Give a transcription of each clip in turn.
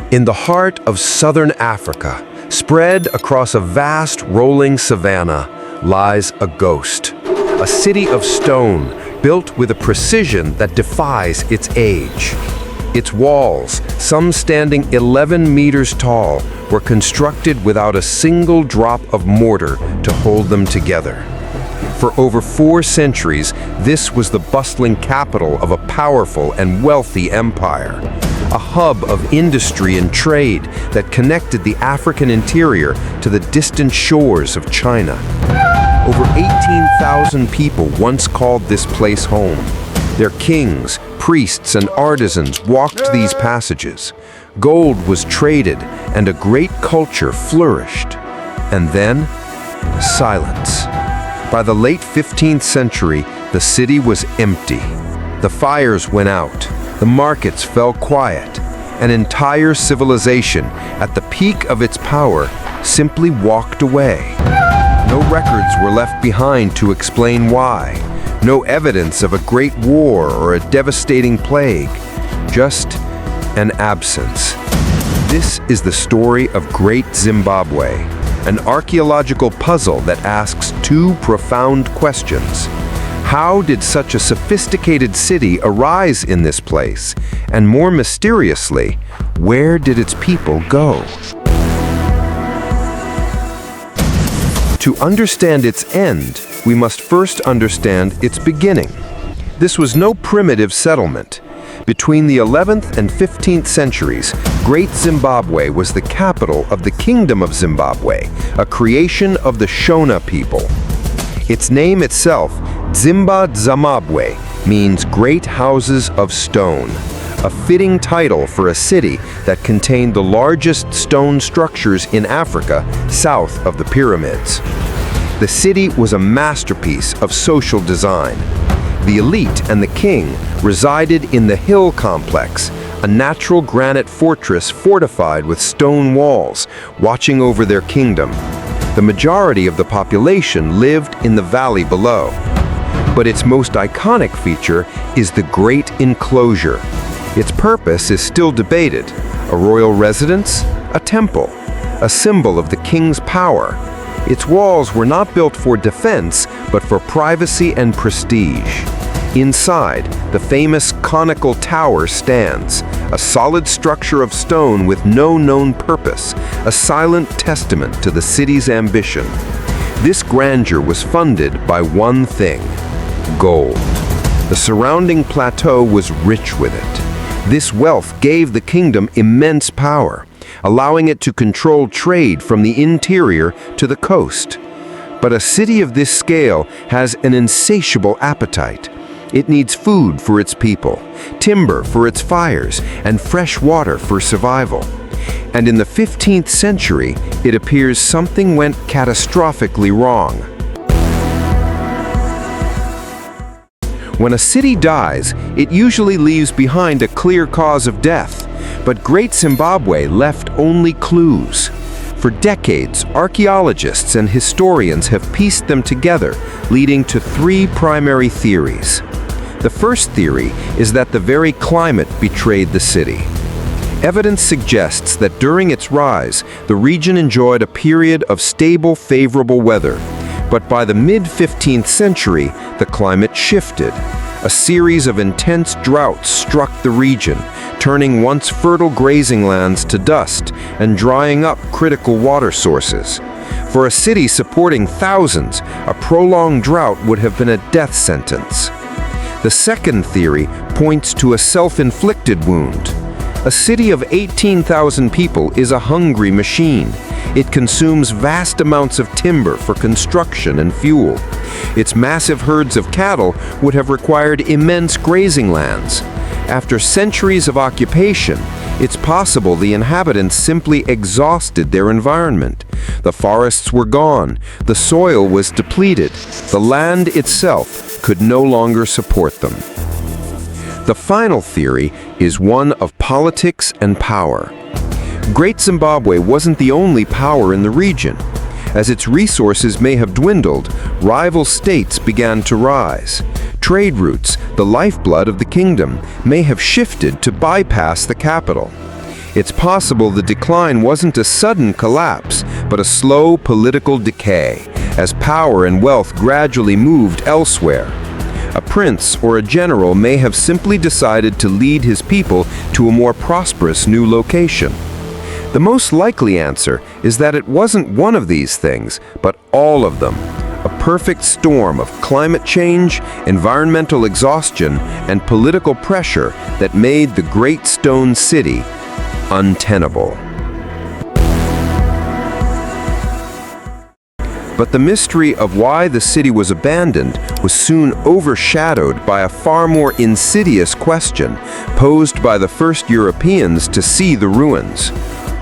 In the heart of southern Africa, spread across a vast rolling savanna, lies a ghost. A city of stone, built with a precision that defies its age. Its walls, some standing 11 meters tall, were constructed without a single drop of mortar to hold them together. For over 4 centuries, this was the bustling capital of a powerful and wealthy empire. A hub of industry and trade that connected the African interior to the distant shores of China. Over 18,000 people once called this place home. Their kings, priests, and artisans walked these passages. Gold was traded, and a great culture flourished. And then, silence. By the late 15th century, the city was empty. The fires went out. The markets fell quiet. An entire civilization, at the peak of its power, simply walked away. No records were left behind to explain why. No evidence of a great war or a devastating plague. Just an absence. This is the story of Great Zimbabwe, an archaeological puzzle that asks 2 profound questions. How did such a sophisticated city arise in this place? And more mysteriously, where did its people go? To understand its end, we must first understand its beginning. This was no primitive settlement. Between the 11th and 15th centuries, Great Zimbabwe was the capital of the Kingdom of Zimbabwe, a creation of the Shona people. Its name itself, Zimba Dzamabwe, means Great Houses of Stone, a fitting title for a city that contained the largest stone structures in Africa south of the pyramids. The city was a masterpiece of social design. The elite and the king resided in the hill complex, a natural granite fortress fortified with stone walls, watching over their kingdom. The majority of the population lived in the valley below. But its most iconic feature is the Great Enclosure. Its purpose is still debated. A royal residence? A temple? A symbol of the king's power? Its walls were not built for defense, but for privacy and prestige. Inside, the famous conical tower stands, a solid structure of stone with no known purpose, a silent testament to the city's ambition. This grandeur was funded by one thing: gold. The surrounding plateau was rich with it. This wealth gave the kingdom immense power, allowing it to control trade from the interior to the coast. But a city of this scale has an insatiable appetite. It needs food for its people, timber for its fires, and fresh water for survival. And in the 15th century, it appears something went catastrophically wrong. When a city dies, it usually leaves behind a clear cause of death. But Great Zimbabwe left only clues. For decades, archaeologists and historians have pieced them together, leading to 3 primary theories. The first theory is that the very climate betrayed the city. Evidence suggests that during its rise, the region enjoyed a period of stable, favorable weather. But by the mid-15th century, the climate shifted. A series of intense droughts struck the region, turning once fertile grazing lands to dust and drying up critical water sources. For a city supporting thousands, a prolonged drought would have been a death sentence. The second theory points to a self-inflicted wound. A city of 18,000 people is a hungry machine. It consumes vast amounts of timber for construction and fuel. Its massive herds of cattle would have required immense grazing lands. After centuries of occupation, it's possible the inhabitants simply exhausted their environment. The forests were gone, the soil was depleted, the land itself could no longer support them. The final theory is one of politics and power. Great Zimbabwe wasn't the only power in the region. As its resources may have dwindled, rival states began to rise. Trade routes, the lifeblood of the kingdom, may have shifted to bypass the capital. It's possible the decline wasn't a sudden collapse, but a slow political decay, as power and wealth gradually moved elsewhere. A prince or a general may have simply decided to lead his people to a more prosperous new location. The most likely answer is that it wasn't one of these things, but all of them. A perfect storm of climate change, environmental exhaustion, and political pressure that made the great stone city untenable. But the mystery of why the city was abandoned was soon overshadowed by a far more insidious question posed by the first Europeans to see the ruins.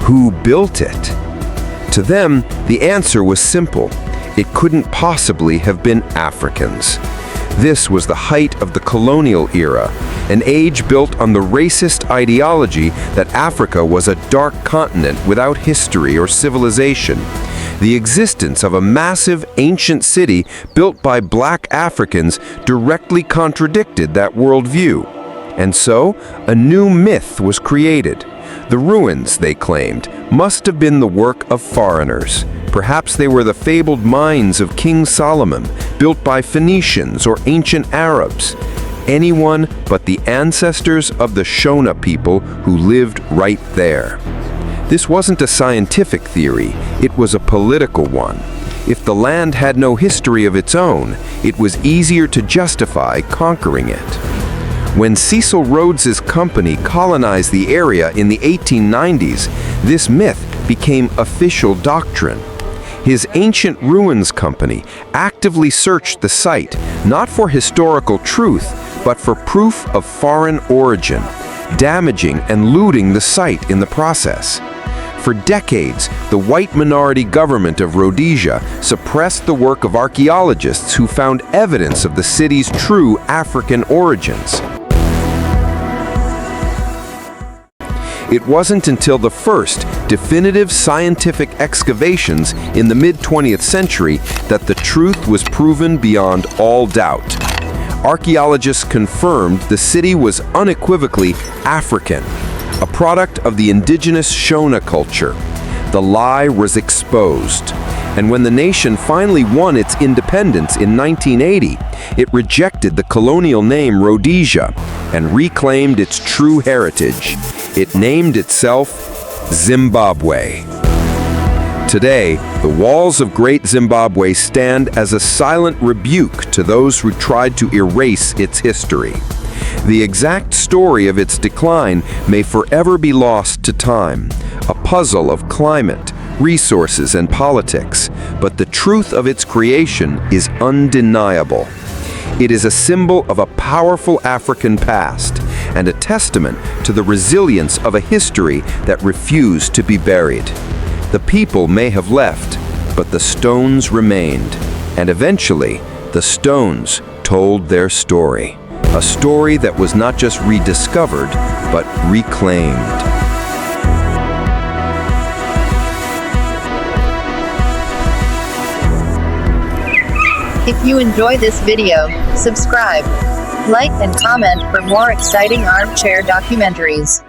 Who built it? To them, the answer was simple. It couldn't possibly have been Africans. This was the height of the colonial era, an age built on the racist ideology that Africa was a dark continent without history or civilization. The existence of a massive ancient city built by black Africans directly contradicted that worldview. And so, a new myth was created. The ruins, they claimed, must have been the work of foreigners. Perhaps they were the fabled mines of King Solomon, built by Phoenicians or ancient Arabs. Anyone but the ancestors of the Shona people who lived right there. This wasn't a scientific theory, it was a political one. If the land had no history of its own, it was easier to justify conquering it. When Cecil Rhodes's company colonized the area in the 1890s, this myth became official doctrine. His Ancient Ruins Company actively searched the site, not for historical truth, but for proof of foreign origin, damaging and looting the site in the process. For decades, the white minority government of Rhodesia suppressed the work of archaeologists who found evidence of the city's true African origins. It wasn't until the first definitive scientific excavations in the mid-20th century that the truth was proven beyond all doubt. Archaeologists confirmed the city was unequivocally African, a product of the indigenous Shona culture. The lie was exposed, and when the nation finally won its independence in 1980, it rejected the colonial name Rhodesia and reclaimed its true heritage. It named itself Zimbabwe. Today, the walls of Great Zimbabwe stand as a silent rebuke to those who tried to erase its history. The exact story of its decline may forever be lost to time, a puzzle of climate, resources, and politics, but the truth of its creation is undeniable. It is a symbol of a powerful African past and a testament to the resilience of a history that refused to be buried. The people may have left, but the stones remained, and eventually, the stones told their story. A story that was not just rediscovered, but reclaimed. If you enjoy this video, subscribe, like and comment for more exciting armchair documentaries.